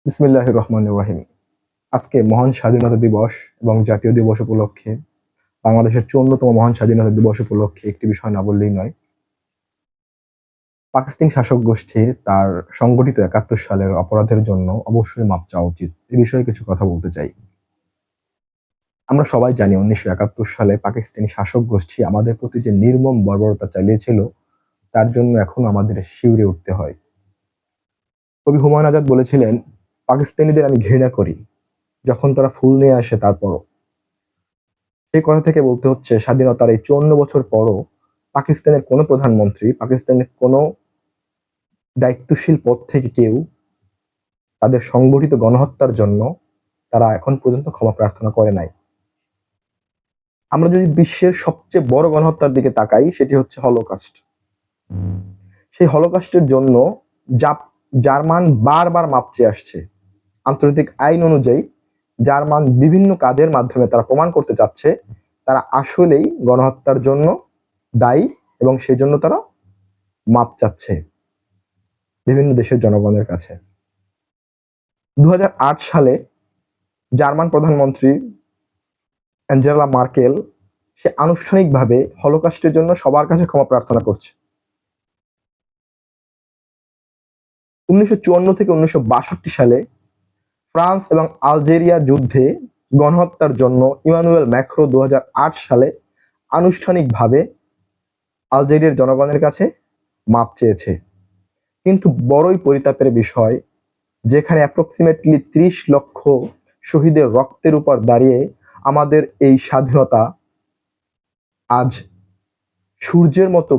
বিসমিল্লাহির রহমানির রহিম। আজকে মহান স্বাধীনতা দিবস এবং জাতীয় দিবস উপলক্ষে বাংলাদেশের ৫৪তম মহান স্বাধীনতা দিবস উপলক্ষে একটি বিষয় না বললেই নয়। পাকিস্তানি শাসক গোষ্ঠীর তার সংগঠিত ৭১ সালের অপরাধের জন্য অবশ্যই মাপ চাওয়া উচিত। এ বিষয়ে কিছু কথা বলতে চাই। আমরা সবাই জানি ১৯৭১ সালে পাকিস্তানি শাসক গোষ্ঠী আমাদের প্রতি যে নির্মম বর্বরতা চালিয়েছিল তার জন্য এখনো আমাদের শিউরে উঠতে হয়। কবি হুমায়ুন আজাদ বলেছিলেন, পাকিস্তানিদের আমি ঘৃণা করি, যখন তারা ফুল নিয়ে আসে তারপরও। সেই কথা থেকে বলতে হচ্ছে, স্বাধীনতার এই ৫৪ বছর পরও পাকিস্তানের কোনো প্রধানমন্ত্রী, পাকিস্তানের কোনো দায়িত্বশীল পদ থেকে কেউ তাদের সংগঠিত গণহত্যার জন্য তারা এখন পর্যন্ত ক্ষমা প্রার্থনা করে নাই। আমরা যদি বিশ্বের সবচেয়ে বড় গণহত্যার দিকে তাকাই, সেটি হচ্ছে হলোকস্ট। সেই হলোকস্টের জন্য জার্মান বারবার মাপ চেয়ে আসছে। আন্তর্জাতিক আইন অনুযায়ী জার্মান বিভিন্ন কাজের মাধ্যমে তারা প্রমাণ করতে চাচ্ছে তারা আসলেই গণহত্যার জন্য দায়ী এবং সেই জন্য তারা মাপ চাচ্ছে বিভিন্ন দেশের জনগণের কাছে। ২০০৮ সালে জার্মান প্রধানমন্ত্রী অ্যাঞ্জেলা মার্কেল সে আনুষ্ঠানিকভাবে হলোকস্টের জন্য সবার কাছে ক্ষমা প্রার্থনা করছে। ১৯৫৪ থেকে ১৯৬২ সালে ফ্রান্স এবং আলজেরিয়া যুদ্ধে গণহত্যার জন্য ইমানুয়েল ম্যাক্রো ২০০৮ সালে আনুষ্ঠানিকভাবে আলজেরিয়ার জনগণের কাছে মাপ চেয়েছে। কিন্তু বড়ই পরিতাপের বিষয়, যেখানে অ্যাপ্রক্সিমেটলি ৩০ লক্ষ শহীদের রক্তের উপর দাঁড়িয়ে আমাদের এই স্বাধীনতা আজ সূর্যের মতো